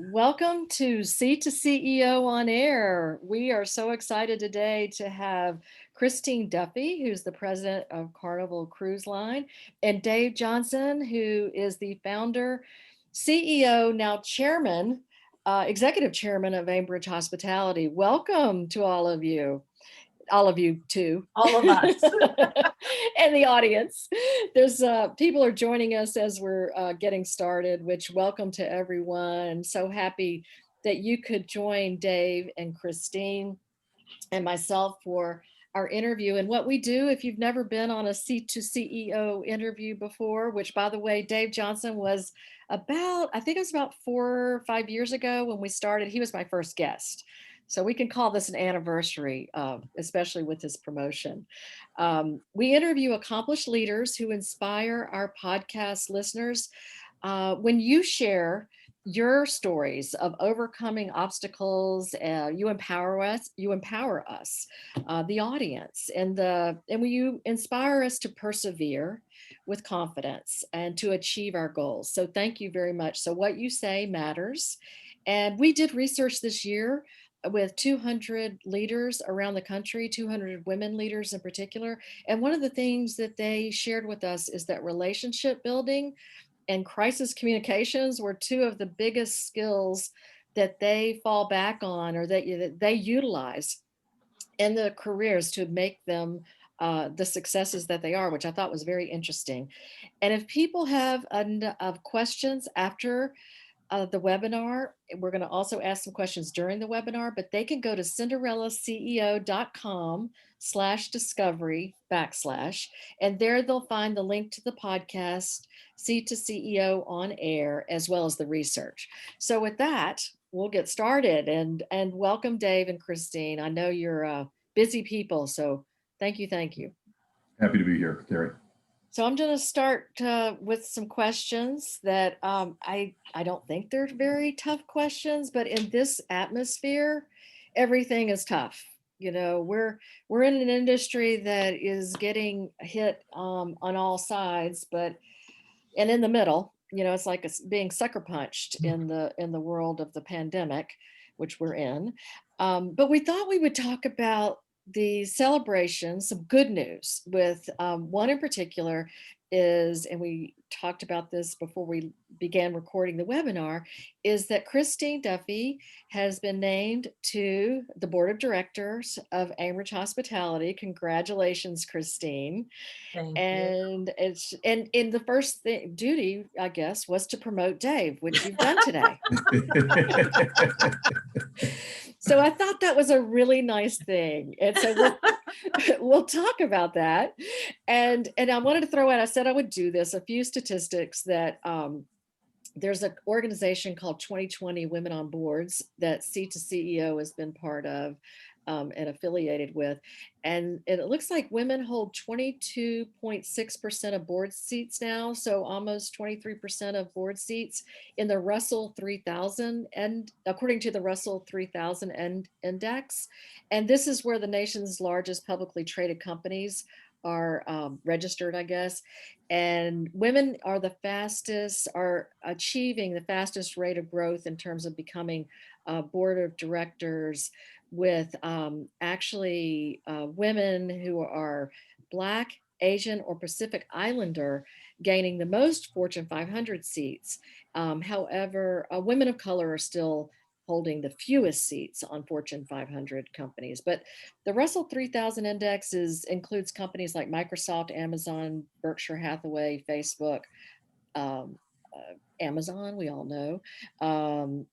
Welcome to C2CEO on Air. We are so excited today to have Christine Duffy, who's the president of Carnival Cruise Line, and Dave Johnson, who is the founder, CEO, now chairman, executive chairman of Aimbridge Hospitality. Welcome to all of you too. All of us. And the audience. There's people are joining us as we're getting started, which welcome to everyone. So happy that you could join Dave and Christine and myself for our interview. And what we do, if you've never been on a C2CEO interview before, which by the way, Dave Johnson was I think it was about 4 or 5 years ago when we started. He was my first guest. So we can call this an anniversary, especially with his promotion. We interview accomplished leaders who inspire our podcast listeners. When you share your stories of overcoming obstacles, you empower us, the audience, and when you inspire us to persevere with confidence and to achieve our goals. So thank you very much. So what you say matters. And we did research this year with 200 leaders around the country, 200 women leaders in particular. And one of the things that they shared with us is that relationship building and crisis communications were two of the biggest skills that they fall back on, or that they utilize in their careers to make them the successes that they are, which I thought was very interesting. And if people have questions after the webinar, we're going to also ask some questions during the webinar, but they can go to cinderellaceo.com/discovery/, and there they'll find the link to the podcast, C2CEO on Air, as well as the research. So with that, we'll get started, and welcome Dave and Christine. I know you're busy people, so thank you. Happy to be here, Cary. So I'm going to start with some questions that I don't think they're very tough questions, but in this atmosphere, everything is tough. You know, we're in an industry that is getting hit on all sides, and in the middle, you know, it's like it's being sucker punched in the world of the pandemic, which we're in. But we thought we would talk about the celebration, some good news with one in particular is, and we talked about this before we began recording the webinar, is that Christine Duffy has been named to the board of directors of Aimbridge Hospitality. Congratulations, Christine. Thank And in the first duty, I guess, was to promote Dave, which you've done today. So I thought that was a really nice thing. And so we'll talk about that. And I wanted to throw out, I said I would do this, a few statistics that there's an organization called 2020 Women on Boards that C2CEO has been part of and affiliated with. And it looks like women hold 22.6% of board seats now, so almost 23% of board seats in the Russell 3000, and according to the Russell 3000 index. And this is where the nation's largest publicly traded companies are registered, I guess. And women are achieving the fastest rate of growth in terms of becoming board of directors, with women who are Black, Asian, or Pacific Islander gaining the most Fortune 500 seats. However, women of color are still holding the fewest seats on Fortune 500 companies. But the Russell 3000 index includes companies like Microsoft, Amazon, Berkshire Hathaway, Facebook, Amazon, we all know,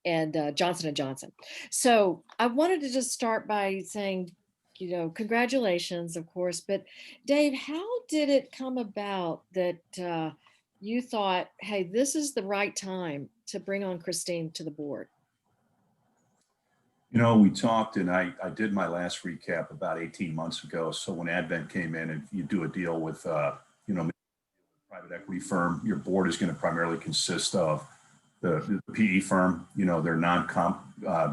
and Johnson & Johnson. So I wanted to just start by saying, you know, congratulations, of course, but Dave, how did it come about that you thought, hey, this is the right time to bring on Christine to the board? You know, we talked, and I did my last recap about 18 months ago. So when Advent came in, and you do a deal with, private equity firm, your board is going to primarily consist of the PE firm, you know, their non-comp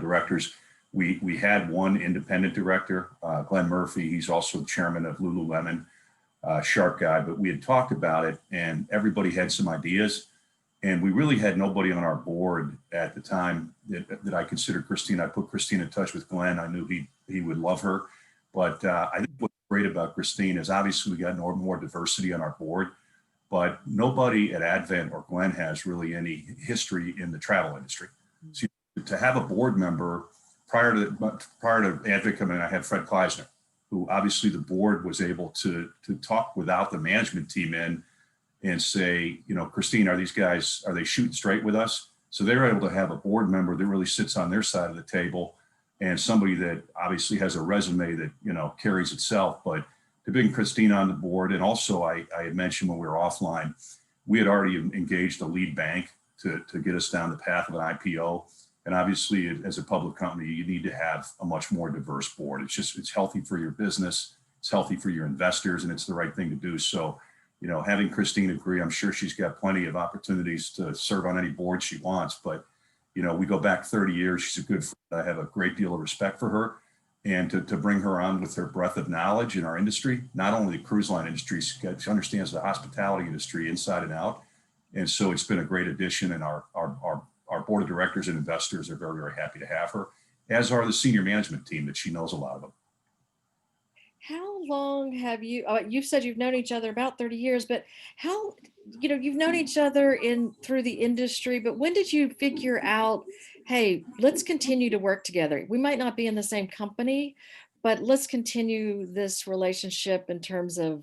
directors. We had one independent director, Glenn Murphy. He's also the chairman of Lululemon, sharp guy, but we had talked about it and everybody had some ideas. And we really had nobody on our board at the time that I considered Christine. I put Christine in touch with Glenn. I knew he would love her. But I think what's great about Christine is obviously we got more diversity on our board, but nobody at Advent or Glenn has really any history in the travel industry. So to have a board member prior to Advent coming in, I had Fred Kleisner, who obviously the board was able to talk without the management team in and say, Christine, are these guys, are they shooting straight with us? So they were able to have a board member that really sits on their side of the table and somebody that obviously has a resume that, carries itself. But to bring Christine on the board, and also I had mentioned when we were offline, we had already engaged a lead bank to get us down the path of an IPO. And obviously, as a public company, you need to have a much more diverse board. It's healthy for your business, it's healthy for your investors, and it's the right thing to do. So, having Christine agree, I'm sure she's got plenty of opportunities to serve on any board she wants. But, we go back 30 years. She's a good friend. I have a great deal of respect for her. And to bring her on with her breadth of knowledge in our industry, not only the cruise line industry, she understands the hospitality industry inside and out. And so it's been a great addition, and our board of directors and investors are very, very happy to have her, as are the senior management team that she knows a lot of them. How long have you've said you've known each other about 30 years, but how, you've known each other through the industry, but when did you figure out, hey, let's continue to work together? We might not be in the same company, but let's continue this relationship in terms of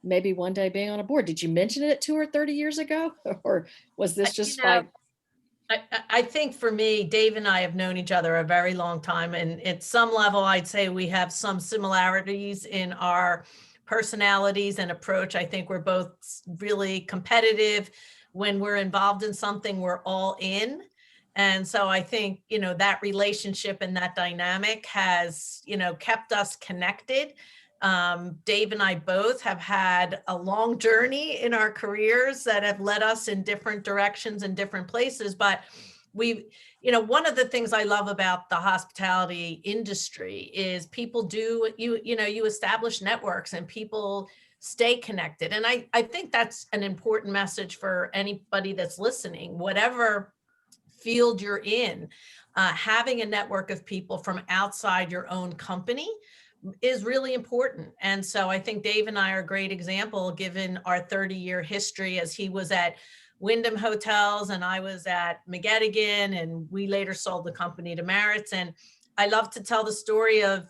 maybe one day being on a board. Did you mention it to her 30 years ago? Or was this just by... I think for me, Dave and I have known each other a very long time. And at some level, I'd say we have some similarities in our personalities and approach. I think we're both really competitive. When we're involved in something, we're all in. And so I think, that relationship and that dynamic has, kept us connected. Dave and I both have had a long journey in our careers that have led us in different directions and different places. But one of the things I love about the hospitality industry is people you establish networks and people stay connected. And I think that's an important message for anybody that's listening, whatever field you're in, having a network of people from outside your own company is really important. And so I think Dave and I are a great example, given our 30-year history, as he was at Wyndham Hotels and I was at McGettigan, and we later sold the company to Marriott. And I love to tell the story of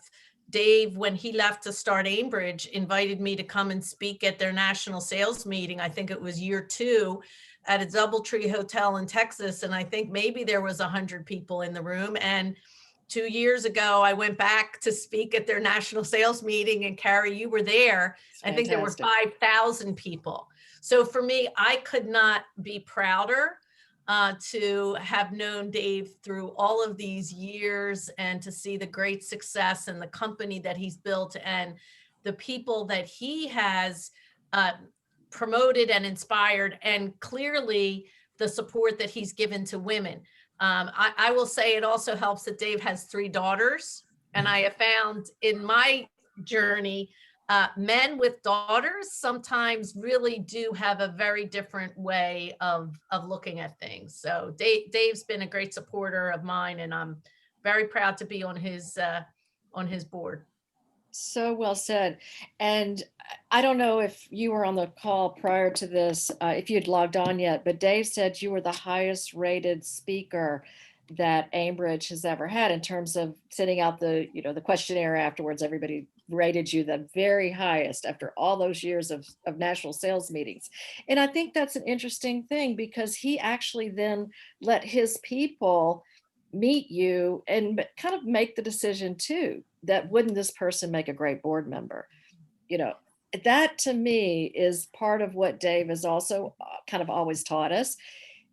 Dave, when he left to start Aimbridge, invited me to come and speak at their national sales meeting. I think it was year 2 at a DoubleTree hotel in Texas. And I think maybe there was 100 people in the room. And 2 years ago, I went back to speak at their national sales meeting, and Cary, you were there. I think there were 5,000 people. So for me, I could not be prouder to have known Dave through all of these years, and to see the great success and the company that he's built and the people that he has promoted and inspired, and clearly the support that he's given to women. I will say it also helps that Dave has 3 daughters. And I have found in my journey, men with daughters sometimes really do have a very different way of looking at things. So Dave's been a great supporter of mine, and I'm very proud to be on his board. So well said. And I don't know if you were on the call prior to this, if you'd logged on yet, but Dave said you were the highest rated speaker that Aimbridge has ever had in terms of sending out the questionnaire afterwards. Everybody rated you the very highest after all those years of national sales meetings. And I think that's an interesting thing, because he actually then let his people meet you and kind of make the decision too, that wouldn't this person make a great board member? That to me is part of what Dave has also kind of always taught us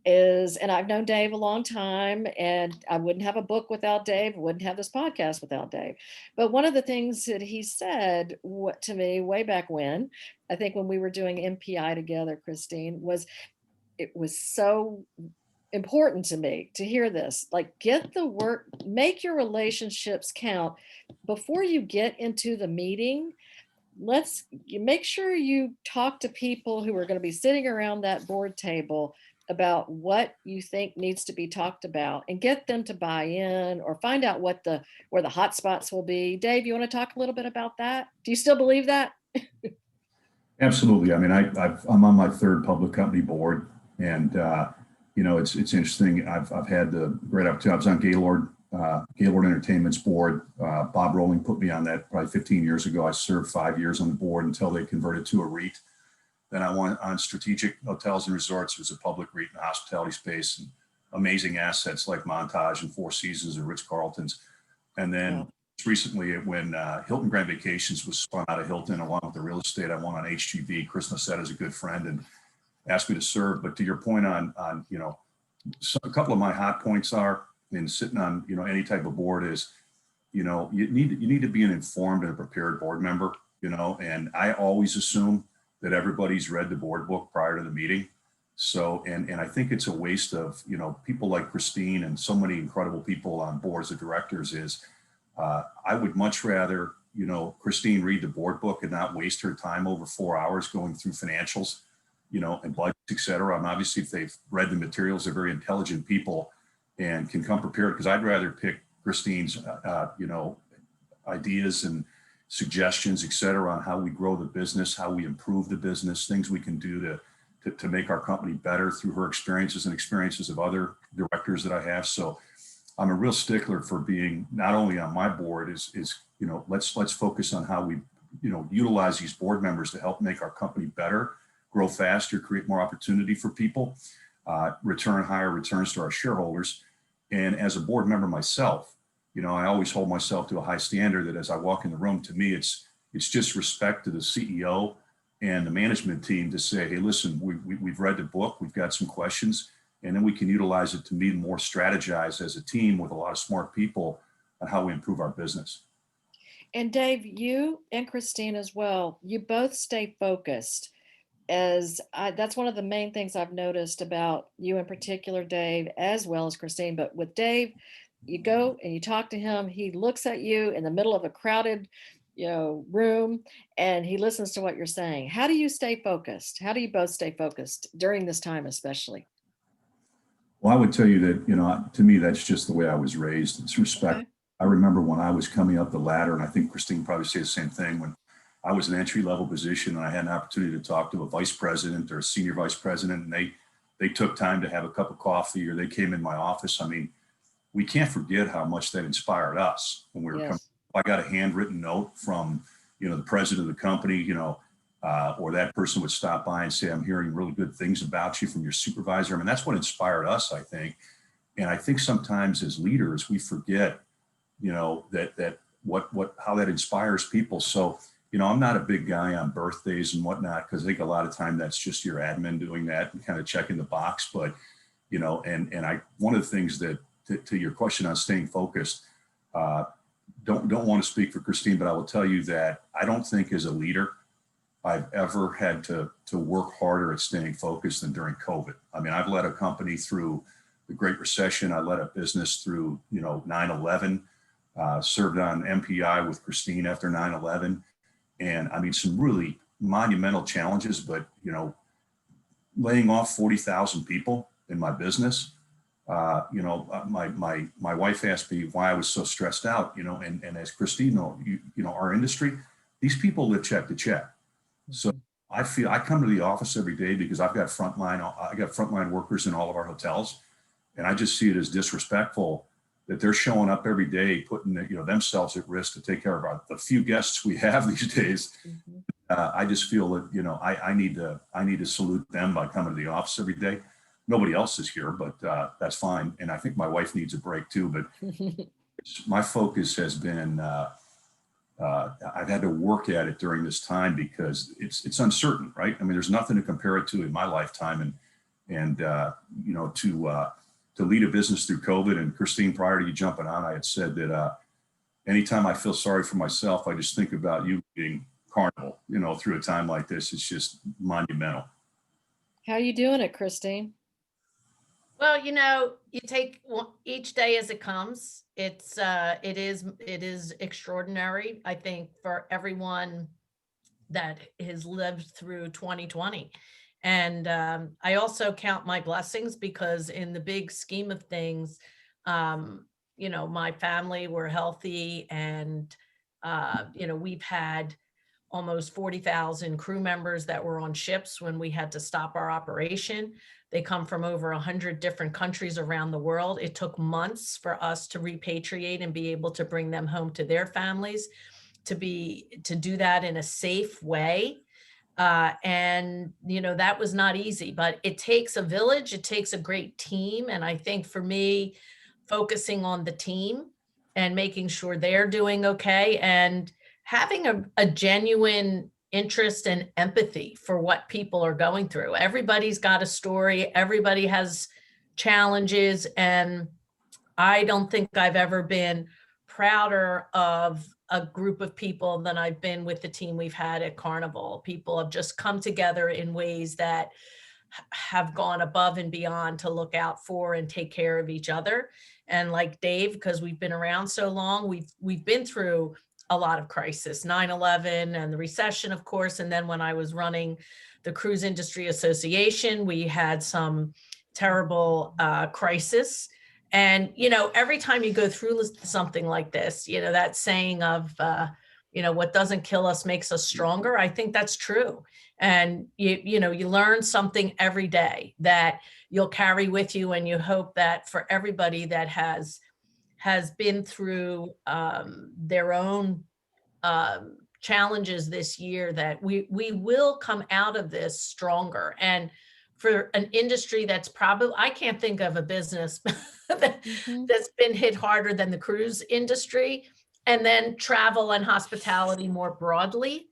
is, and I've known Dave a long time, and I wouldn't have a book without Dave, wouldn't have this podcast without Dave. But one of the things that he said to me way back when, I think when we were doing MPI together, Christine, was it was so important to me to hear this, like, get the work, make your relationships count before you get into the meeting. You make sure you talk to people who are going to be sitting around that board table about what you think needs to be talked about and get them to buy in or find out where the hot spots will be. Dave, you want to talk a little bit about that? Do you still believe that? Absolutely. I mean, I'm on my third public company board, and it's interesting. I've had the great opportunity. I was on Gaylord Entertainment's board. Bob Rowling put me on that probably 15 years ago. I served 5 years on the board until they converted to a REIT. Then I went on Strategic Hotels and Resorts. It was a public REIT in the hospitality space, and amazing assets like Montage and Four Seasons and Ritz-Carlton's. And then recently, when Hilton Grand Vacations was spun out of Hilton, along with the real estate, I went on HGV. Chris Nassetta is a good friend and asked me to serve. But to your point on so a couple of my hot points are in sitting on any type of board is you need to be an informed and a prepared board member. And I always assume that everybody's read the board book prior to the meeting. So, and I think it's a waste of, people like Christine and so many incredible people on boards of directors is, I would much rather, Christine read the board book and not waste her time over 4 hours going through financials, and budgets, et cetera. And obviously if they've read the materials, they're very intelligent people and can come prepared, because I'd rather pick Christine's, ideas and suggestions, et cetera, on how we grow the business, how we improve the business, things we can do to make our company better through her experiences and experiences of other directors that I have. So I'm a real stickler for being not only on my board let's focus on how we, utilize these board members to help make our company better, grow faster, create more opportunity for people, return higher returns to our shareholders. And as a board member myself, I always hold myself to a high standard that as I walk in the room, to me, it's just respect to the CEO and the management team to say, hey, listen, we've read the book, we've got some questions, and then we can utilize it to be more strategized as a team with a lot of smart people on how we improve our business. And Dave, you and Christine as well, you both stay focused. That's one of the main things I've noticed about you in particular, Dave, as well as Christine. But with Dave, you go and you talk to him, he looks at you in the middle of a crowded room, and he listens to what you're saying. How do you stay focused? How do you both stay focused during this time, especially? Well, I would tell you that, to me, that's just the way I was raised. It's respect. Okay. I remember when I was coming up the ladder, and I think Christine probably say the same thing, when I was an entry-level position and I had an opportunity to talk to a vice president or a senior vice president, and they took time to have a cup of coffee, or they came in my office. I mean, we can't forget how much that inspired us when we were coming. Yes. I got a handwritten note from, the president of the company, or that person would stop by and say, I'm hearing really good things about you from your supervisor. I mean, that's what inspired us, I think. And I think sometimes as leaders, we forget, how that inspires people. So, I'm not a big guy on birthdays and whatnot, because I think a lot of time that's just your admin doing that and kind of checking the box. But, one of the things that, to your question on staying focused, don't want to speak for Christine, but I will tell you that I don't think as a leader I've ever had to work harder at staying focused than during COVID. I mean, I've led a company through the Great Recession. I led a business through 9/11, served on MPI with Christine after 9/11, and I mean some really monumental challenges. But laying off 40,000 people in my business. My wife asked me why I was so stressed out, and as Christine our industry, these people live check to check. So I come to the office every day because I got frontline workers in all of our hotels. And I just see it as disrespectful that they're showing up every day, putting themselves at risk to take care of the few guests we have these days. Mm-hmm. I just feel that, I need to salute them by coming to the office every day. Nobody else is here, but that's fine. And I think my wife needs a break too, but my focus has been, I've had to work at it during this time because it's uncertain, right? I mean, there's nothing to compare it to in my lifetime. And to lead a business through COVID, and Christine, prior to you jumping on, I had said that anytime I feel sorry for myself, I just think about you being Carnival, through a time like this. It's just monumental. How are you doing it, Christine? Well, you take each day as it comes. It is extraordinary, I think, for everyone that has lived through 2020. And I also count my blessings because in the big scheme of things, my family were healthy, and we've had almost 40,000 crew members that were on ships when we had to stop our operation. They come from over 100 different countries around the world. It took months for us to repatriate and be able to bring them home to their families, to do that in a safe way. And that was not easy, but it takes a village, it takes a great team. And I think for me, focusing on the team and making sure they're doing okay, and having a genuine interest and empathy for what people are going through. Everybody's got a story, everybody has challenges, and I don't think I've ever been prouder of a group of people than I've been with the team we've had at Carnival. People have just come together in ways that have gone above and beyond to look out for and take care of each other. And like Dave, because we've been around so long, we've been through a lot of crisis, 9/11 and the recession, of course. And then when I was running the Cruise Industry Association, we had some terrible crisis. And, every time you go through something like this, that saying of, what doesn't kill us makes us stronger. I think that's true. And you learn something every day that you'll carry with you. And you hope that for everybody that has been through their own challenges this year, that we will come out of this stronger. And for an industry that's probably, I can't think of a business that's been hit harder than the cruise industry, and then travel and hospitality more broadly.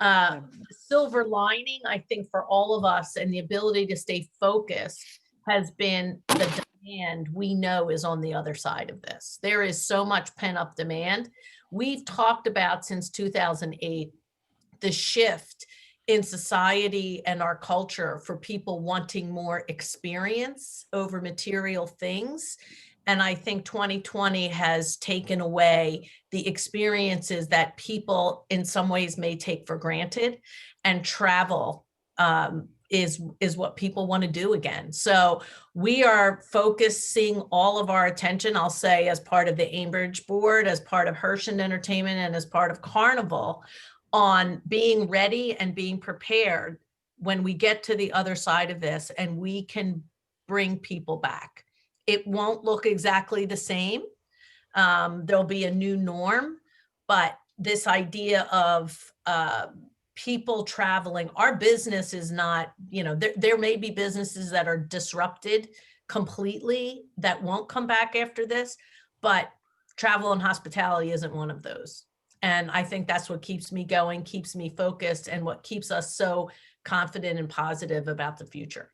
The silver lining, I think, for all of us and the ability to stay focused has been the demand we know is on the other side of this. There is so much pent-up demand. We've talked about since 2008, the shift in society and our culture for people wanting more experience over material things. And I think 2020 has taken away the experiences that people in some ways may take for granted, and travel is what people want to do again. So we are focusing all of our attention, I'll say, as part of the Aimbridge board, as part of Herschend Entertainment, and as part of Carnival, on being ready and being prepared when we get to the other side of this and we can bring people back. It won't look exactly the same. There'll be a new norm, but this idea of people traveling, our business is not, there may be businesses that are disrupted completely that won't come back after this, but travel and hospitality isn't one of those. And I think that's what keeps me going, keeps me focused, and what keeps us so confident and positive about the future.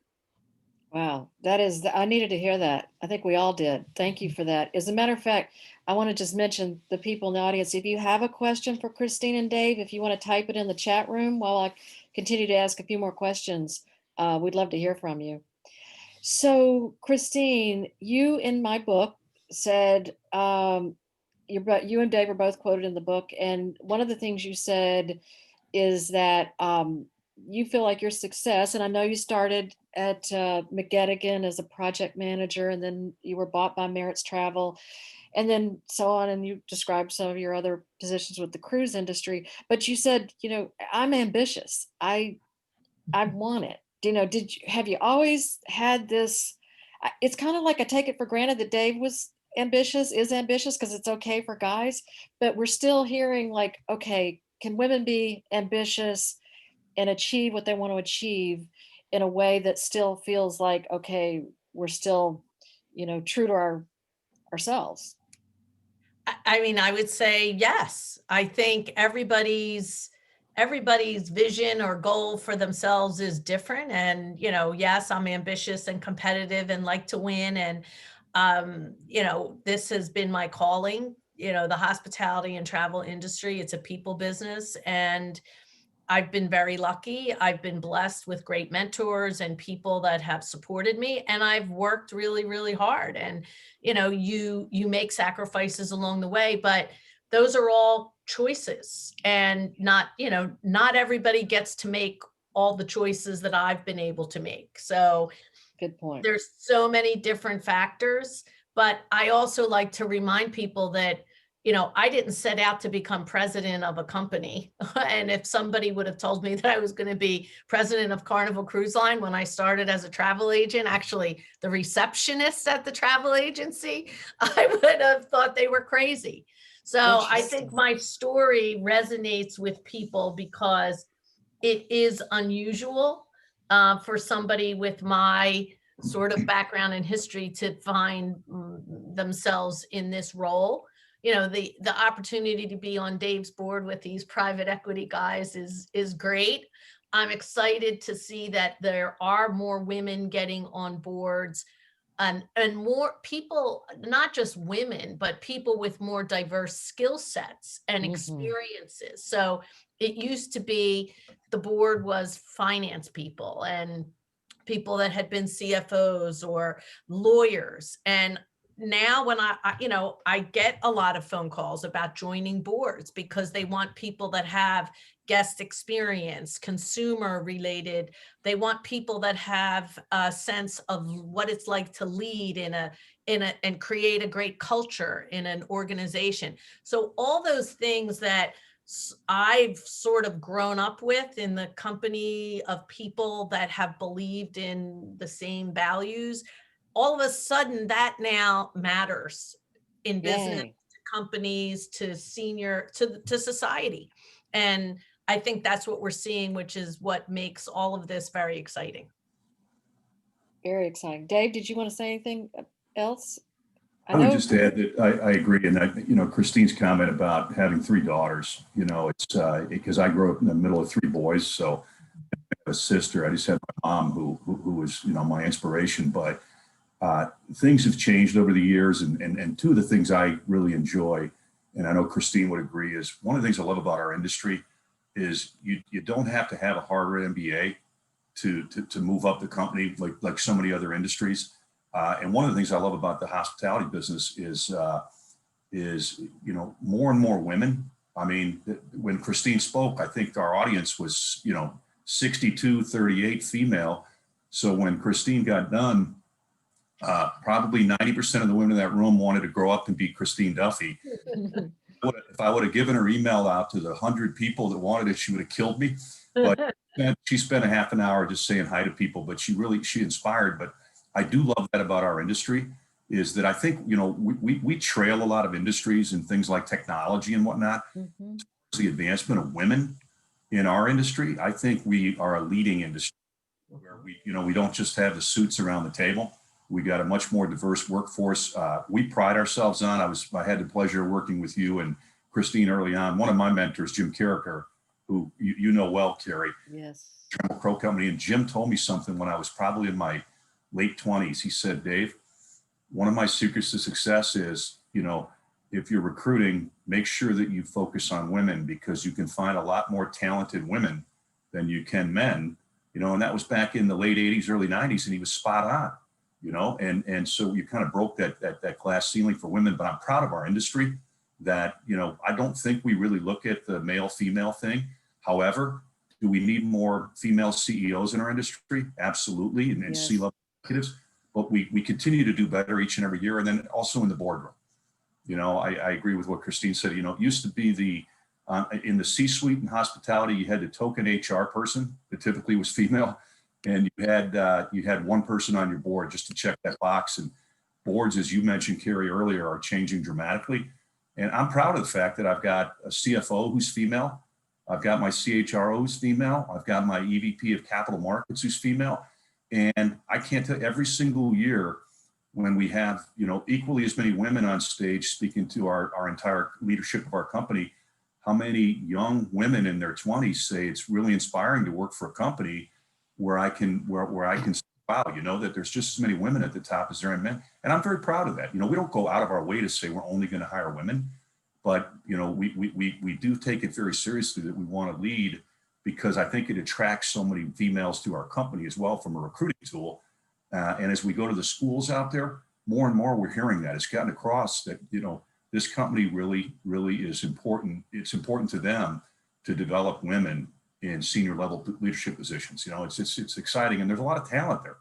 Wow, I needed to hear that. I think we all did. Thank you for that. As a matter of fact, I want to just mention the people in the audience. If you have a question for Christine and Dave, if you want to type it in the chat room while I continue to ask a few more questions, we'd love to hear from you. So Christine, you in my book said, you and Dave are both quoted in the book. And one of the things you said is that you feel like your success, and I know you started at McGettigan as a project manager, and then you were bought by Merritt's Travel, and then so on. And you described some of your other positions with the cruise industry, but you said, I'm ambitious. I want it. Have you always had this? It's kind of like I take it for granted that Dave is ambitious because it's okay for guys, but we're still hearing like, okay, can women be ambitious and achieve what they want to achieve in a way that still feels like, okay, we're still, true to ourselves? I mean, I would say yes. I think everybody's vision or goal for themselves is different. And, yes, I'm ambitious and competitive and like to win. And, this has been my calling, the hospitality and travel industry. It's a people business. And I've been very lucky. I've been blessed with great mentors and people that have supported me. And I've worked really, really hard. And, you make sacrifices along the way, but those are all choices. And not everybody gets to make all the choices that I've been able to make. So Good point. there's so many different factors, but I also like to remind people that, I didn't set out to become president of a company. And if somebody would have told me that I was going to be president of Carnival Cruise Line when I started as a travel agent, actually the receptionist at the travel agency, I would have thought they were crazy. So I think my story resonates with people because it is unusual for somebody with my sort of background and history to find themselves in this role. The opportunity to be on Dave's board with these private equity guys is great. I'm excited to see that there are more women getting on boards and more people, not just women, but people with more diverse skill sets and experiences. So it used to be the board was finance people and people that had been CFOs or lawyers. And now when I get a lot of phone calls about joining boards because they want people that have guest experience, consumer related. They want people that have a sense of what it's like to lead and create a great culture in an organization. So all those things that I've sort of grown up with in the company of people that have believed in the same values, all of a sudden that now matters in business, Yay. to companies, to senior, to society. And I think that's what we're seeing, which is what makes all of this very exciting. Very exciting. Dave, did you want to say anything else? I would just add that I agree. And Christine's comment about having 3 daughters, it's because I grew up in the middle of 3 boys. So I have a sister. I just had my mom who was, my inspiration. But things have changed over the years. And 2 of the things I really enjoy, and I know Christine would agree, is one of the things I love about our industry is you don't have to have a Harvard MBA to move up the company like so many other industries. And one of the things I love about the hospitality business is more and more women. I mean, when Christine spoke, I think our audience was 62-38 female. So when Christine got done, probably 90% of the women in that room wanted to grow up and be Christine Duffy. If I would have given her email out to the 100 people that wanted it, she would have killed me. But she spent a half an hour just saying hi to people, but she inspired. But I do love that about our industry is that I think, we trail a lot of industries and things like technology and whatnot. The advancement of women in our industry, I think we are a leading industry where we don't just have the suits around the table. We got a much more diverse workforce. We pride ourselves on, I had the pleasure of working with you and Christine early on. One of my mentors, Jim Carricker, who you know well, Cary. Yes. Carnival Crow Company. And Jim told me something when I was probably in my late 20s. He said, Dave, one of my secrets to success is, if you're recruiting, make sure that you focus on women because you can find a lot more talented women than you can men, and that was back in the late 80s, early 90s, and he was spot on, and so you kind of broke that glass ceiling for women. But I'm proud of our industry that, I don't think we really look at the male female thing. However, do we need more female CEOs in our industry? Absolutely. And C-level executives, but we continue to do better each and every year. And then also in the boardroom, I agree with what Christine said. It used to be in the C-suite in hospitality, you had the token HR person that typically was female, and you had one person on your board just to check that box. And boards, as you mentioned, Cary, earlier, are changing dramatically. And I'm proud of the fact that I've got a CFO who's female. I've got my CHRO who's female. I've got my EVP of capital markets who's female. And I can't tell every single year when we have, equally as many women on stage speaking to our entire leadership of our company, how many young women in their 20s say it's really inspiring to work for a company where I can say, wow, that there's just as many women at the top as there are men. And I'm very proud of that. We don't go out of our way to say we're only going to hire women, but, we do take it very seriously that we want to lead, because I think it attracts so many females to our company as well from a recruiting tool. And as we go to the schools out there, more and more we're hearing that. It's gotten across that, this company really, really is important. It's important to them to develop women in senior level leadership positions. You know, it's exciting, and there's a lot of talent there.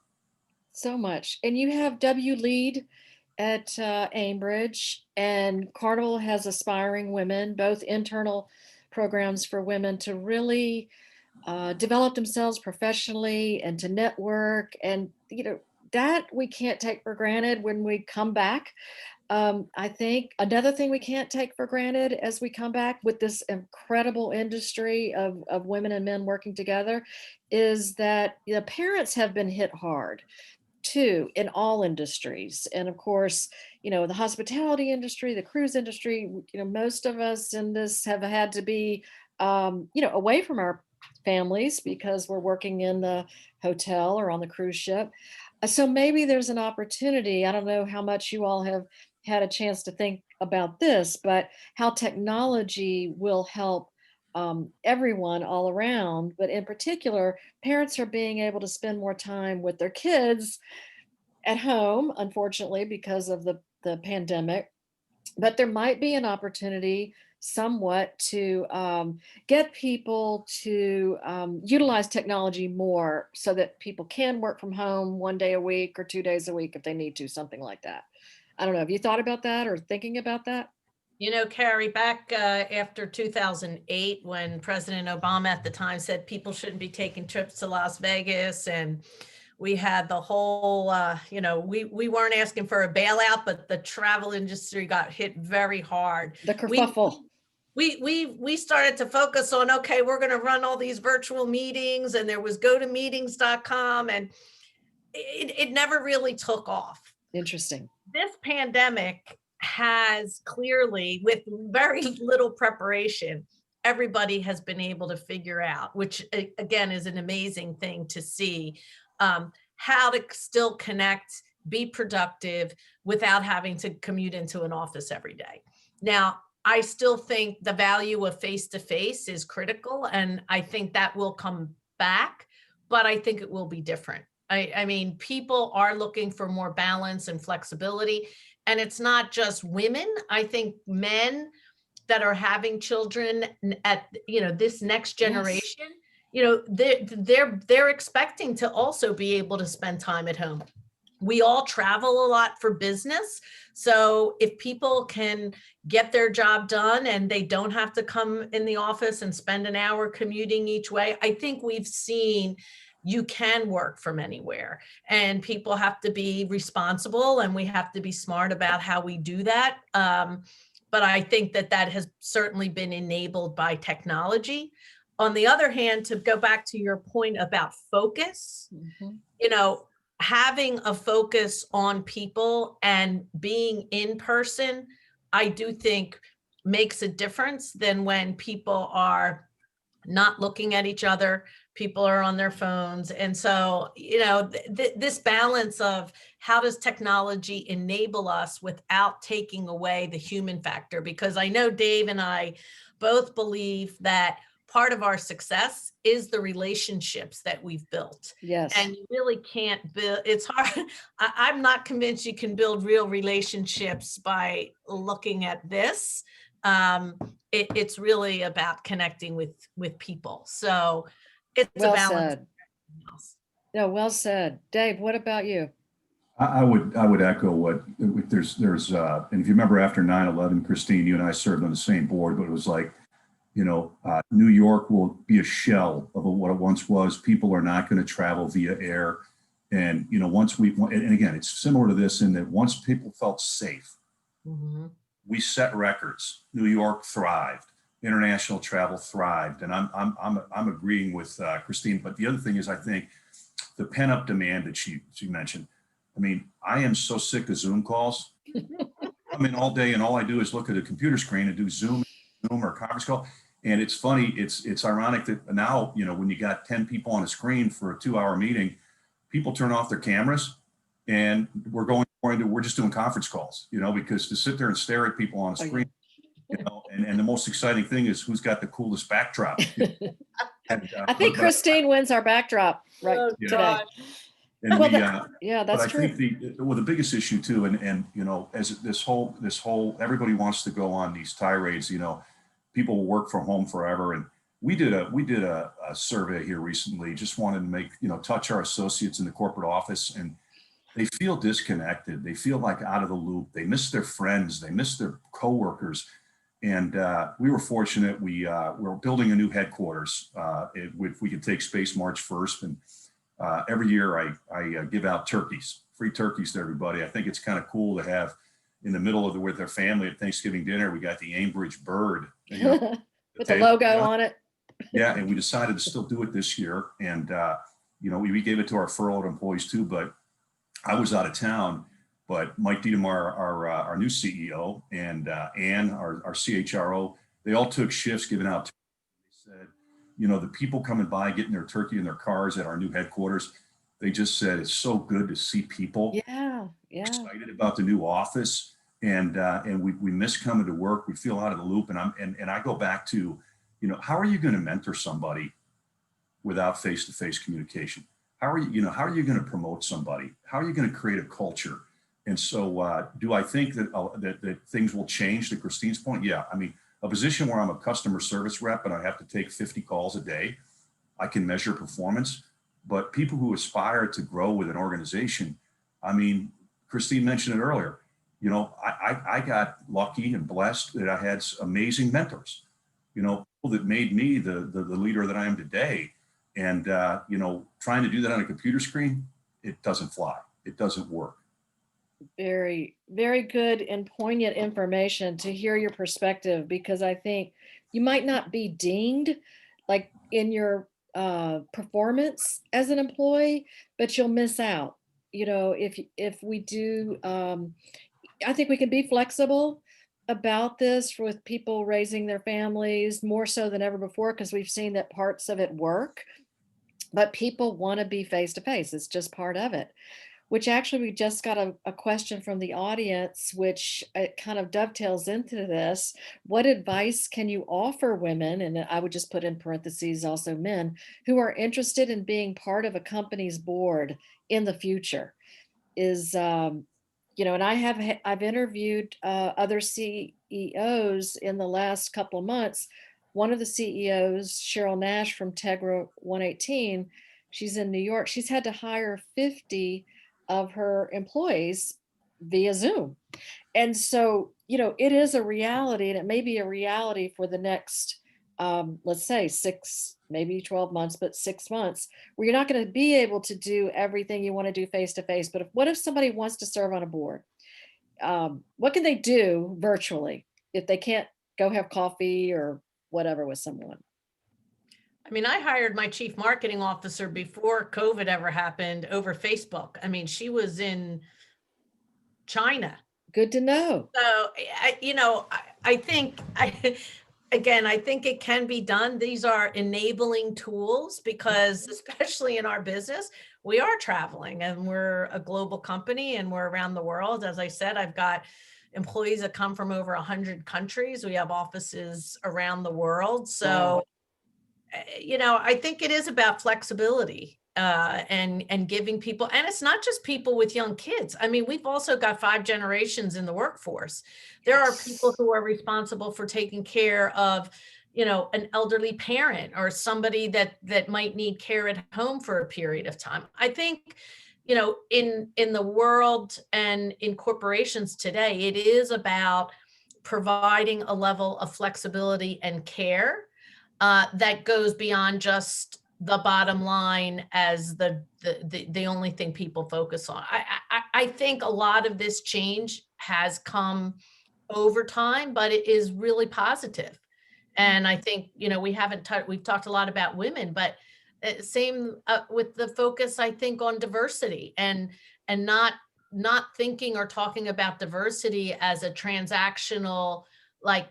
So much. And you have W Lead at Aimbridge, and Carnival has aspiring women, both internal programs for women to really develop themselves professionally and to network. And, you know, that we can't take for granted when we come back. I think another thing we can't take for granted as we come back with this incredible industry of women and men working together is that the parents have been hit hard too in all industries. And of course, you know, the hospitality industry, the cruise industry, you know, most of us in this have had to be, you know, away from our families because we're working in the hotel or on the cruise ship. So maybe there's an opportunity. I don't know how much you all have had a chance to think about this, but how technology will help everyone all around. But in particular, parents are being able to spend more time with their kids at home, unfortunately, because of the pandemic. But there might be an opportunity somewhat to get people to utilize technology more so that people can work from home 1 day a week or 2 days a week if they need to, something like that. I don't know. Have you thought about that or thinking about that? You know, Cary, back after 2008, when President Obama at the time said people shouldn't be taking trips to Las Vegas, and we had the whole, you know, we weren't asking for a bailout, but the travel industry got hit very hard. The kerfuffle. We started to focus on, okay, we're going to run all these virtual meetings, and there was gotomeetings.com, and it never really took off. Interesting. This pandemic has clearly, with very little preparation, everybody has been able to figure out, which again is an amazing thing to see, how to still connect, be productive without having to commute into an office every day. Now, I still think the value of face-to-face is critical, and I think that will come back, but I think it will be different. I mean, people are looking for more balance and flexibility, and it's not just women. I think men that are having children at, you know, this next generation, yes, you know, they're expecting to also be able to spend time at home. We all travel a lot for business. So if people can get their job done and they don't have to come in the office and spend an hour commuting each way, I think we've seen you can work from anywhere, and people have to be responsible, and we have to be smart about how we do that. But I think that has certainly been enabled by technology. On the other hand, to go back to your point about focus, you know, having a focus on people and being in person, I do think makes a difference than when people are not looking at each other, people are on their phones. And so, you know, this balance of how does technology enable us without taking away the human factor? Because I know Dave and I both believe that part of our success is the relationships that we've built. Yes. And you really can't build, it's hard. I'm not convinced you can build real relationships by looking at this. It's really about connecting with people. So it's well a balance. Said. No, well said. Dave, what about you? I would echo what there's and if you remember after 9/11, Christine, you and I served on the same board, but it was like, you know, New York will be a shell of what it once was. People are not going to travel via air. And, you know, and again, it's similar to this in that once people felt safe, we set records. New York thrived. International travel thrived. And I'm agreeing with Christine. But the other thing is, I think the pent-up demand that she mentioned. I mean, I am so sick of Zoom calls. I'm in all day and all I do is look at a computer screen and do Zoom or conference call. And it's funny, it's ironic that now, you know, when you got 10 people on a screen for a 2-hour meeting, people turn off their cameras and we're just doing conference calls, you know, because to sit there and stare at people on a screen, you know, and the most exciting thing is who's got the coolest backdrop. I think Christine wins our backdrop today. And yeah, that's true. I think the biggest issue too, and you know, as this whole everybody wants to go on these tirades, you know, people will work from home forever, and we did a survey here recently, just wanted to make, touch our associates in the corporate office, and they feel disconnected. They feel like out of the loop. They miss their friends. They miss their coworkers. And we were fortunate. We're building a new headquarters. If we could take space March 1st. And every year I give out turkeys, free turkeys to everybody. I think it's kind of cool to have in the middle of with their family at Thanksgiving dinner. We got the Aimbridge bird, with the logo on it. Yeah, and we decided to still do it this year. And, we gave it to our furloughed employees too, but I was out of town. But Mike Dietmar, our new CEO, and Ann, our CHRO, they all took shifts giving out. They said, the people coming by, getting their turkey in their cars at our new headquarters, they just said, it's so good to see people excited about the new office. And we miss coming to work. We feel out of the loop. And I go back to, how are you going to mentor somebody without face-to-face communication? How are you going to promote somebody? How are you going to create a culture? And so do I think that things will change, to Christine's point? Yeah. I mean, a position where I'm a customer service rep and I have to take 50 calls a day, I can measure performance. But people who aspire to grow with an organization, I mean, Christine mentioned it earlier, I got lucky and blessed that I had amazing mentors, people that made me the leader that I am today. And, trying to do that on a computer screen, it doesn't fly. It doesn't work. Very, very good and poignant information to hear your perspective, because I think you might not be dinged like in your performance as an employee, but you'll miss out. If we do, I think we can be flexible about this with people raising their families more so than ever before, because we've seen that parts of it work, but people want to be face to face. It's just part of it. Which actually, we just got a question from the audience, which it kind of dovetails into this. What advice can you offer women, and I would just put in parentheses also men, who are interested in being part of a company's board in the future? And I've interviewed other CEOs in the last couple of months. One of the CEOs, Cheryl Nash from Tegra 118, she's in New York. She's had to hire 50 of her employees via Zoom. And so, it is a reality, and it may be a reality for the next, let's say 6, maybe 12 months, but 6 months, where you're not going to be able to do everything you want to do face to face. But what if somebody wants to serve on a board? What can they do virtually if they can't go have coffee or whatever with someone? I mean, I hired my chief marketing officer before COVID ever happened over Facebook. I mean, she was in China. Good to know. So, I think, I think it can be done. These are enabling tools because, especially in our business, we are traveling and we're a global company and we're around the world. As I said, I've got employees that come from over 100 countries. We have offices around the world. So, Wow. I think it is about flexibility and giving people, and it's not just people with young kids. I mean, we've also got 5 generations in the workforce. There are people who are responsible for taking care of, an elderly parent or somebody that might need care at home for a period of time. I think, in the world and in corporations today, it is about providing a level of flexibility and care that goes beyond just the bottom line as the only thing people focus on. I think a lot of this change has come over time, but it is really positive. And I think, we've talked a lot about women, but same with the focus, I think, on diversity and not thinking or talking about diversity as a transactional, like,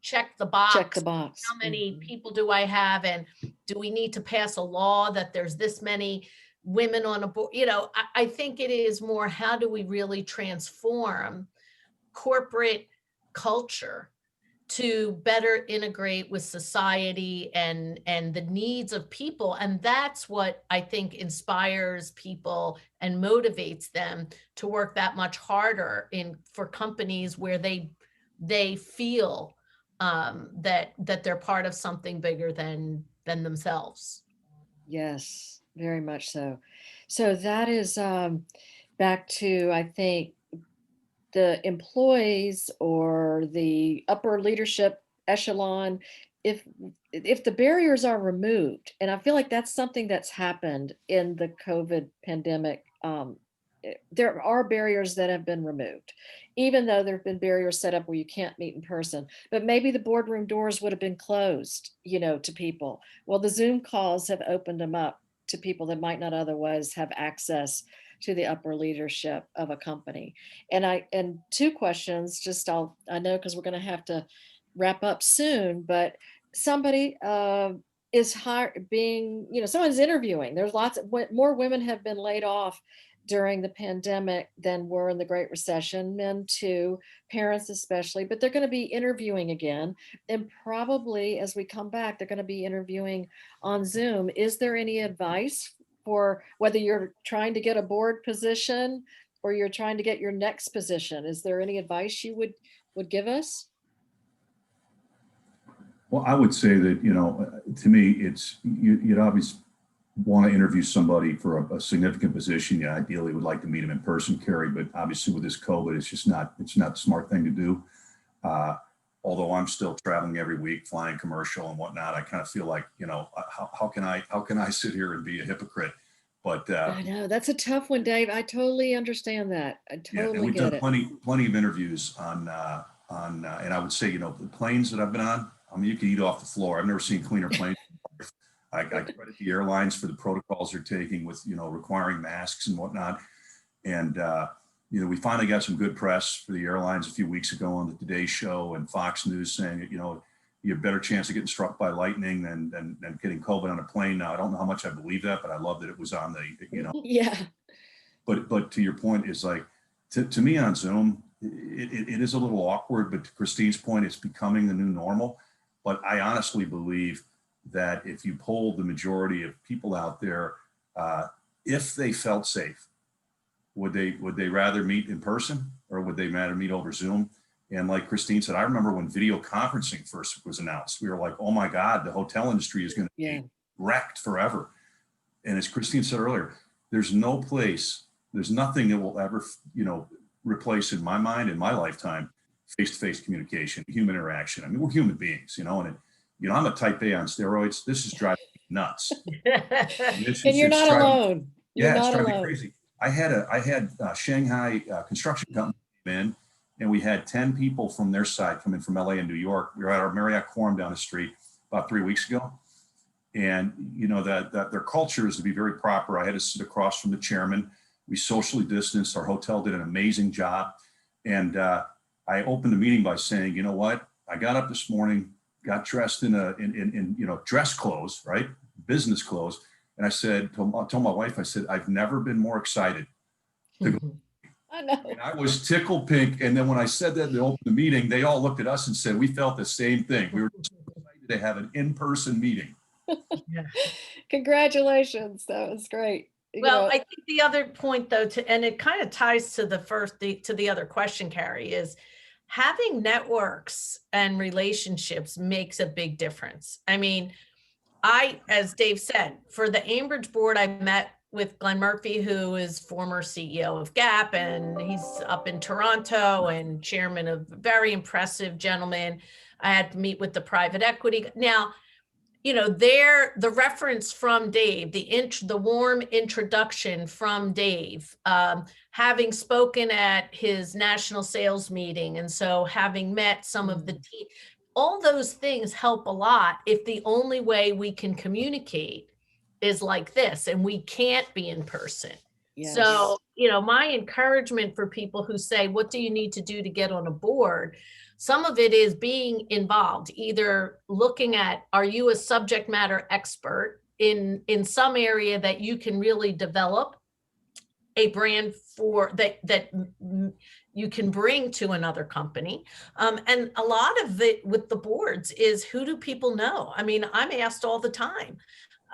check the box. Check the box. How many people do I have? And do we need to pass a law that there's this many women on a board? I think it is more, how do we really transform corporate culture to better integrate with society and the needs of people? And that's what I think inspires people and motivates them to work that much harder for companies where they feel that they're part of something bigger than themselves. Yes, very much so. So that is back to, I think, the employees or the upper leadership echelon, if the barriers are removed, and I feel like that's something that's happened in the COVID pandemic. There are barriers that have been removed, even though there have been barriers set up where you can't meet in person. But maybe the boardroom doors would have been closed, to people. Well, the Zoom calls have opened them up to people that might not otherwise have access to the upper leadership of a company. And two questions, just I know because we're going to have to wrap up soon, but somebody is someone's interviewing. There's more women have been laid off during the pandemic than were in the Great Recession, men too, parents especially, but they're going to be interviewing again. And probably as we come back, they're going to be interviewing on Zoom. Is there any advice for whether you're trying to get a board position or you're trying to get your next position? Is there any advice you would give us? Well, I would say that, to me, you'd obviously want to interview somebody for a significant position. You ideally would like to meet them in person, Cary, but obviously with this COVID, it's not the smart thing to do. Although I'm still traveling every week, flying commercial and whatnot, I kind of feel like, how can I sit here and be a hypocrite? But I know that's a tough one, Dave. I totally understand that. I yeah, and totally we've get done it. plenty of interviews on, and I would say, the planes that I've been on, I mean, you can eat off the floor. I've never seen cleaner planes. I credit the airlines for the protocols they're taking with, requiring masks and whatnot. And, we finally got some good press for the airlines a few weeks ago on the Today Show and Fox News saying that, you have a better chance of getting struck by lightning than getting COVID on a plane. Now, I don't know how much I believe that, but I love that it was on the. Yeah. But to your point, is like, to me on Zoom, it is a little awkward, but to Christine's point, it's becoming the new normal. But I honestly believe that if you poll the majority of people out there, if they felt safe, would they rather meet in person or would they rather meet over Zoom? And like Christine said, I remember when video conferencing first was announced, we were like, oh my God, the hotel industry is going to be wrecked forever. And as Christine said earlier, there's nothing that will ever, replace, in my mind, in my lifetime, face-to-face communication, human interaction. I mean, we're human beings, and I'm a type A on steroids. This is driving me nuts. And you're not alone. You're It's not driving me alone. crazy. I had a Shanghai construction company come in, and we had 10 people from their side come in from LA and New York. We were at our Marriott Quorum down the street about 3 weeks ago. And, that their culture is to be very proper. I had to sit across from the chairman. We socially distanced. Our hotel did an amazing job. And I opened the meeting by saying, you know what? I got up this morning, got dressed in dress clothes, right? Business clothes. And I told my wife, I said, I've never been more excited to go. I know. And I was tickled pink. And then when I said that, they opened the meeting, they all looked at us and said, we felt the same thing. We were so excited to have an in-person meeting. Yeah. Congratulations. That was great. Well, I think the other point though, and it kind of ties to the other question, Cary, is having networks and relationships makes a big difference. I mean, as Dave said, for the Aimbridge board, I met with Glenn Murphy, who is former CEO of Gap, and he's up in Toronto and chairman of a very impressive gentleman. I had to meet with the private equity. Now, the reference from Dave, the warm introduction from Dave, having spoken at his national sales meeting, and so having met some of the team, all those things help a lot if the only way we can communicate is like this and we can't be in person. Yes. So, my encouragement for people who say, what do you need to do to get on a board? Some of it is being involved, either looking at, are you a subject matter expert in some area that you can really develop a brand for that you can bring to another company. And a lot of it with the boards is, who do people know? I mean, I'm asked all the time,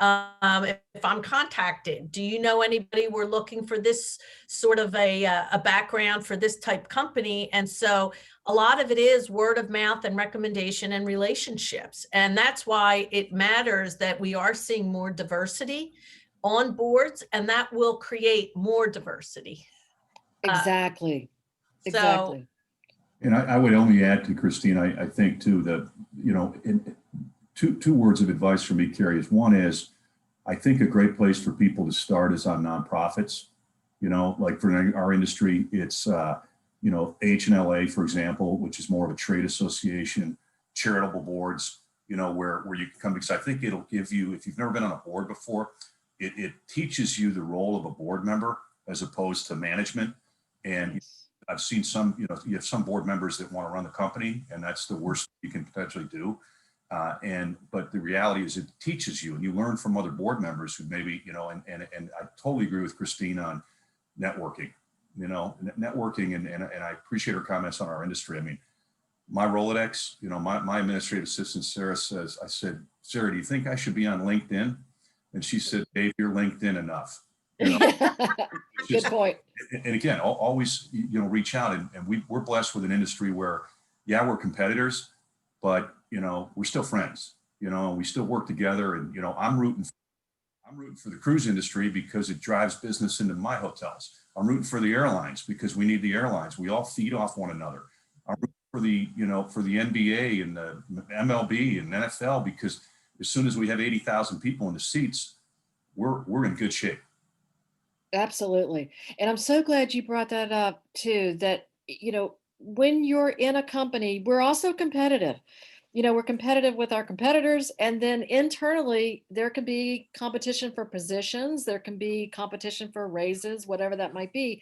If I'm contacted, do you know anybody? We're looking for this sort of a background for this type company. And so a lot of it is word of mouth and recommendation and relationships. And that's why it matters that we are seeing more diversity on boards, and that will create more diversity. Exactly. So Exactly. And I would only add to Christine, I think too, that, you know, two words of advice from me, Cary, is one is, I think a great place for people to start is on nonprofits. You know, like for our industry, it's, you know, H&LA, for example, which is more of a trade association, charitable boards, you know, where you can come, because I think it'll give you, if you've never been on a board before, it teaches you the role of a board member as opposed to management. And I've seen some, you know, you have some board members that want to run the company, and that's the worst you can potentially do. But the reality is it teaches you, and you learn from other board members who maybe, you know, and I totally agree with Christine on networking, you know, networking. And I appreciate her comments on our industry. I mean, my Rolodex, you know, my administrative assistant, Sarah, says, I said, Sarah, do you think I should be on LinkedIn? And she said, Dave, you're LinkedIn enough. You know? Good point. And again, always, you know, reach out, and we're blessed with an industry where, yeah, we're competitors, but, you know, we're still friends, you know, and we still work together. And, you know, I'm rooting for the cruise industry because it drives business into my hotels. I'm rooting for the airlines because we need the airlines. We all feed off one another. I'm rooting for the, you know, for the NBA and the MLB and NFL, because as soon as we have 80,000 people in the seats, we're in good shape. Absolutely. And I'm so glad you brought that up too, that, you know, when you're in a company, we're also competitive. You know, we're competitive with our competitors, and then internally there can be competition for positions, there can be competition for raises, whatever that might be.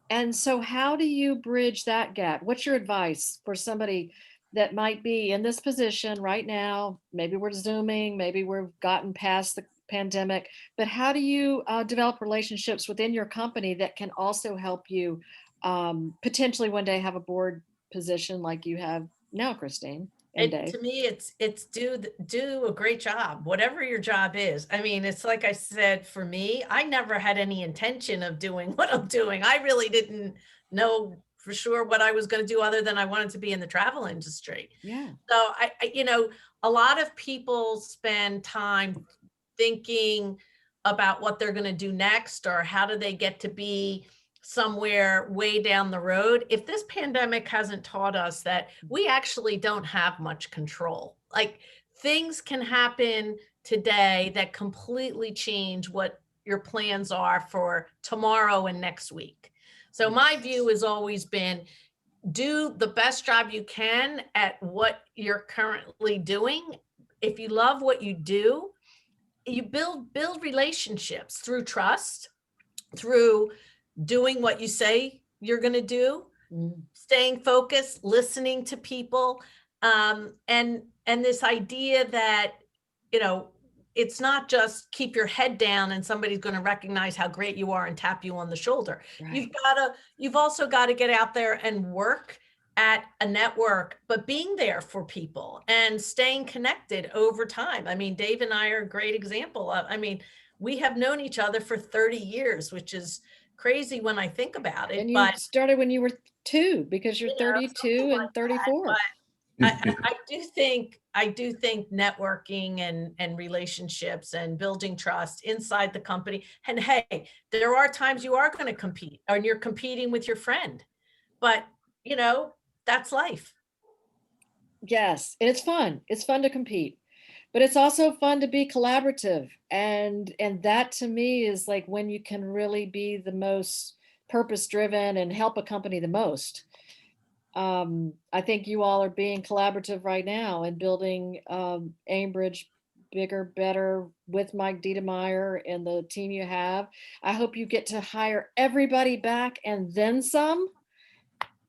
And so how do you bridge that gap? What's your advice for somebody that might be in this position right now? Maybe we're Zooming, maybe we've gotten past the pandemic, but how do you develop relationships within your company that can also help you potentially one day have a board position like you have now, Christine and Dave? to me, it's do a great job, whatever your job is. I mean, it's like I said, for me, I never had any intention of doing what I'm doing. I really didn't know for sure what I was going to do, other than I wanted to be in the travel industry. Yeah. So you know, a lot of people spend time thinking about what they're going to do next, or how do they get to be somewhere way down the road. If this pandemic hasn't taught us that we actually don't have much control, like things can happen today that completely change what your plans are for tomorrow and next week. So my view has always been, do the best job you can at what you're currently doing. If you love what you do, you build relationships through trust, through doing what you say you're going to do, staying focused, listening to people, and this idea that, you know, it's not just keep your head down and somebody's going to recognize how great you are and tap you on the shoulder. Right. You've also got to get out there and work at a network, but being there for people and staying connected over time. I mean, Dave and I are a great example of, I mean, we have known each other for 30 years, which is crazy when I think about it. And you but started when you were 2, because you're you know, 32 something and like that. 34. I do think networking and relationships and building trust inside the company. And hey, there are times you are going to compete, and you're competing with your friend, but you know, that's life. Yes, and it's fun. It's fun to compete, but it's also fun to be collaborative. And that to me is like when you can really be the most purpose driven and help a company the most. I think you all are being collaborative right now and building Aimbridge bigger, better with Mike Diedemeyer and the team you have. I hope you get to hire everybody back and then some.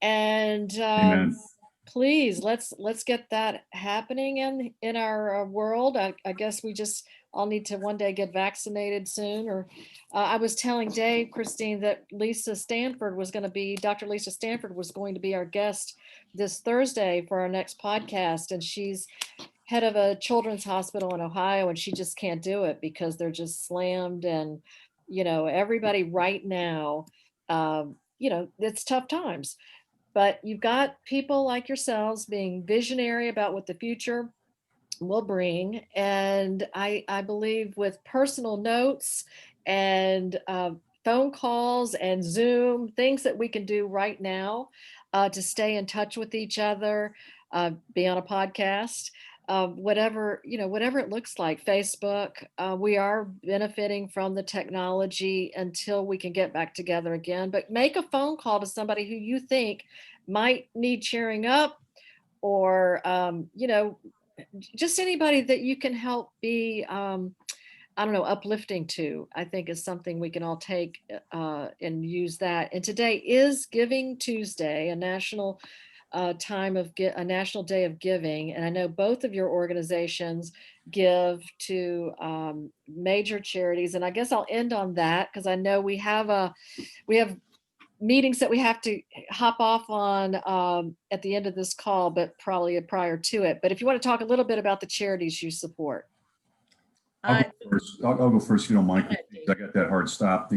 And Amen. please let's get that happening in our world. I guess we just all need to one day get vaccinated soon. Or I was telling Dave, Christine, that Dr. Lisa Stanford was going to be our guest this Thursday for our next podcast, and she's head of a children's hospital in Ohio, and she just can't do it because they're just slammed. And, everybody right now, it's tough times. But you've got people like yourselves being visionary about what the future will bring. And I believe with personal notes and phone calls and Zoom, things that we can do right now to stay in touch with each other, be on a podcast, whatever it looks like, Facebook, we are benefiting from the technology until we can get back together again. But make a phone call to somebody who you think might need cheering up, or just anybody that you can help be, I don't know, uplifting to, I think is something we can all take and use that. And today is Giving Tuesday, a national a national day of giving. And I know both of your organizations give to major charities. And I guess I'll end on that because I know we have meetings that we have to hop off on at the end of this call, but probably prior to it. But if you want to talk a little bit about the charities you support. I'll go first. I'll go first, if you don't mind. I got that hard stop.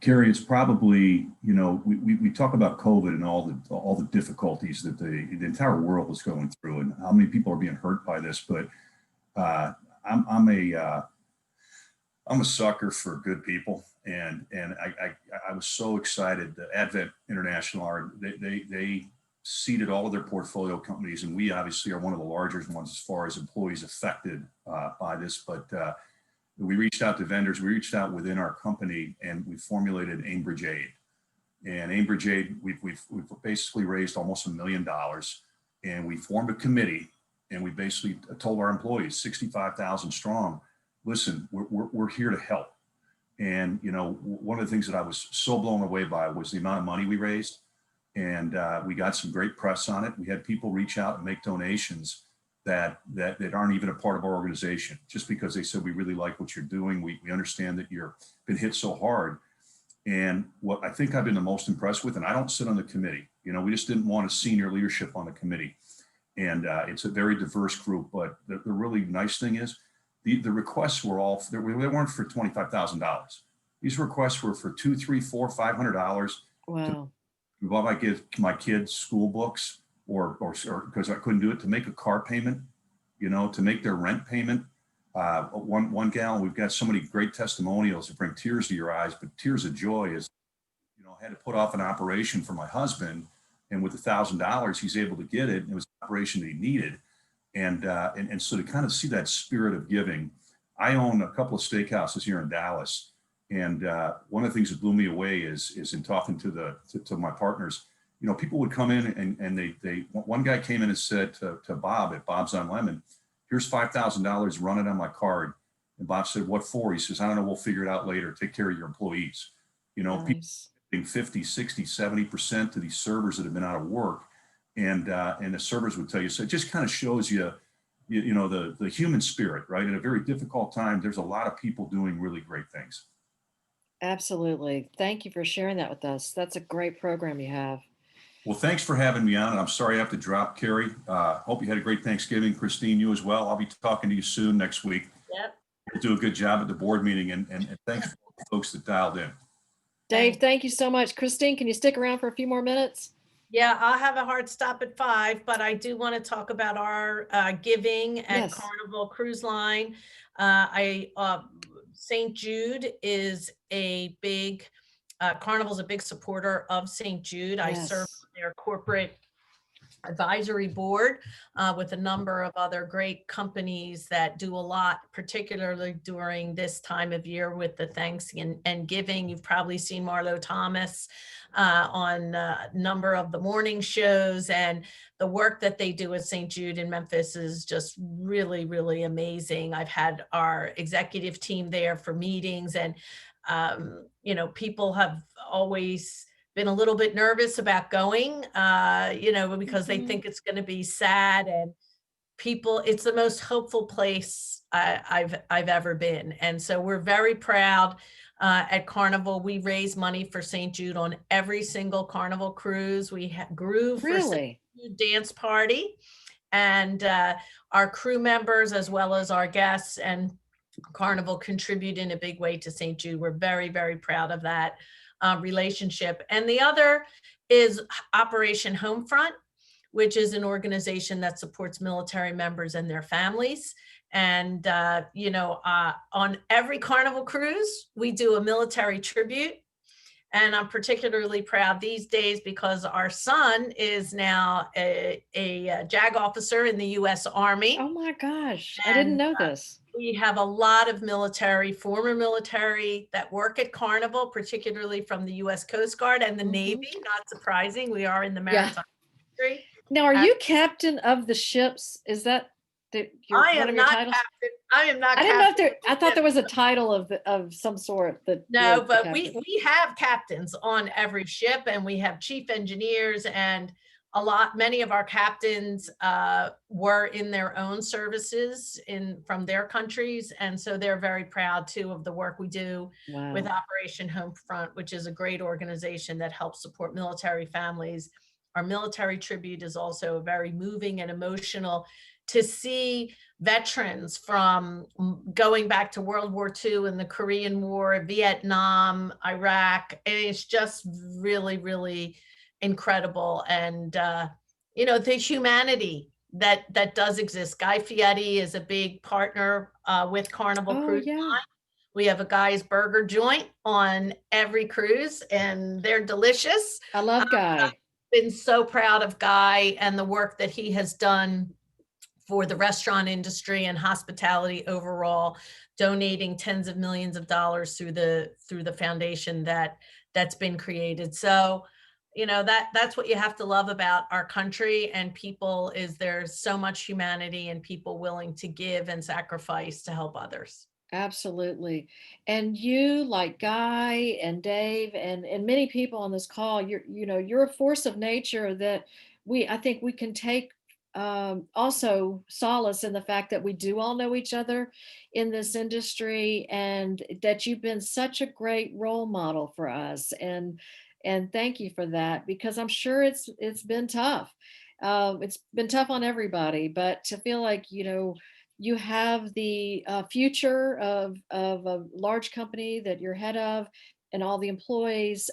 Cary, it's probably, we talk about COVID and all the difficulties that the entire world is going through, and how many people are being hurt by this. But I'm a sucker for good people, and I was so excited that Advent International they seeded all of their portfolio companies, and we obviously are one of the larger ones as far as employees affected by this. But we reached out to vendors, we reached out within our company, and we formulated Aimbridge Aid. And Aimbridge Aid, we've basically raised almost $1 million, and we formed a committee, and we basically told our employees, 65,000 strong, listen, we're here to help. And one of the things that I was so blown away by was the amount of money we raised, and we got some great press on it. We had people reach out and make donations that aren't even a part of our organization, just because they said, we really like what you're doing. We understand that you've been hit so hard. And what I think I've been the most impressed with, and I don't sit on the committee, we just didn't want a senior leadership on the committee. And it's a very diverse group, but the really nice thing is the requests were all, they weren't for $25,000. These requests were for $200, $300, $400, $500. Wow. To buy my kids school books, or because I couldn't do it, to make a car payment, to make their rent payment. One gal, we've got so many great testimonials that bring tears to your eyes, but tears of joy is, I had to put off an operation for my husband, and with $1,000, he's able to get it. It was an operation that he needed. And so to kind of see that spirit of giving, I own a couple of steakhouses here in Dallas. And one of the things that blew me away is in talking to my partners, people would come in and one guy came in and said to Bob at Bob's on Lemon, here's $5,000, run it on my card. And Bob said, what for? He says, I don't know, we'll figure it out later. Take care of your employees. Nice. People giving 50, 60, 70% to these servers that have been out of work. And the servers would tell you, so it just kind of shows you, the human spirit, right? In a very difficult time, there's a lot of people doing really great things. Absolutely. Thank you for sharing that with us. That's a great program you have. Well, thanks for having me on, and I'm sorry I have to drop, Cary. Hope you had a great Thanksgiving. Christine, you as well. I'll be talking to you soon next week. Yep. You'll do a good job at the board meeting, and thanks for all the folks that dialed in. Dave, thank you so much. Christine, can you stick around for a few more minutes? Yeah, I'll have a hard stop at 5, but I do want to talk about our giving at Yes. Carnival Cruise Line. St. Jude is a big, Carnival's a big supporter of St. Jude. I serve on their corporate advisory board with a number of other great companies that do a lot, particularly during this time of year with the Thanksgiving and giving. You've probably seen Marlo Thomas on a number of the morning shows, and the work that they do at St. Jude in Memphis is just really, really amazing. I've had our executive team there for meetings, and people have always been a little bit nervous about going, because they think it's going to be sad, and it's the most hopeful place I've ever been. And so we're very proud at Carnival. We raise money for St. Jude on every single Carnival cruise. We grew for St. Jude dance party. And our crew members, as well as our guests and Carnival, contribute in a big way to St. Jude. We're very, very proud of that relationship. And the other is Operation Homefront, which is an organization that supports military members and their families. And, on every Carnival cruise, we do a military tribute. And I'm particularly proud these days because our son is now a JAG officer in the U.S. Army. Oh my gosh, I didn't know this. We have a lot of military, former military that work at Carnival, particularly from the U.S. Coast Guard and the Navy. Not surprising, we are in the maritime industry. Now, are you captain of the ships? Is that I am not captain. I am not. I didn't know if I thought there was a title of some sort that. No, but we have captains on every ship, and we have chief engineers, and many of our captains were in their own services from their countries, and so they're very proud too of the work we do with Operation Homefront, which is a great organization that helps support military families. Our military tribute is also very moving and emotional to see veterans from going back to World War II and the Korean War, Vietnam, Iraq. And it's just really, really incredible. And, the humanity that does exist. Guy Fieri is a big partner with Carnival Cruise Line. We have a Guy's Burger joint on every cruise, and they're delicious. I love Guy. I've been so proud of Guy and the work that he has done for the restaurant industry and hospitality overall, donating tens of millions of dollars through the foundation that's been created. So, that's what you have to love about our country and people, is there's so much humanity and people willing to give and sacrifice to help others. Absolutely. And you, like Guy and Dave and many people on this call, you're a force of nature that I think we can take also solace in the fact that we do all know each other in this industry, and that you've been such a great role model for us. And thank you for that, because I'm sure it's been tough. It's been tough on everybody, but to feel like, you have the future of a large company that you're head of, and all the employees.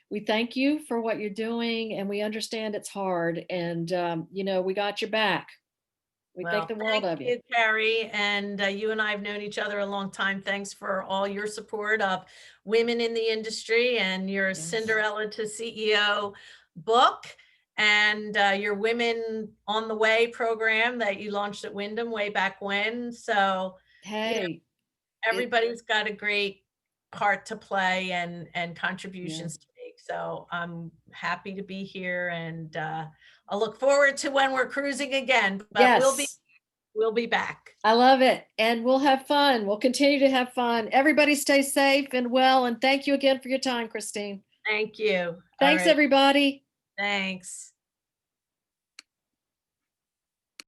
We thank you for what you're doing, and we understand it's hard, and we got your back. We think the world of you. Thank you, Cary, and you and I have known each other a long time. Thanks for all your support of women in the industry, and your Cinderella to CEO book, and your Women on the Way program that you launched at Wyndham way back when. So everybody's got a great part to play and contributions to make. So I'm happy to be here, and I'll look forward to when we're cruising again, but we'll be back. I love it. And we'll have fun. We'll continue to have fun. Everybody stay safe and well. And thank you again for your time, Christine. Thank you. Thanks, everybody. Thanks.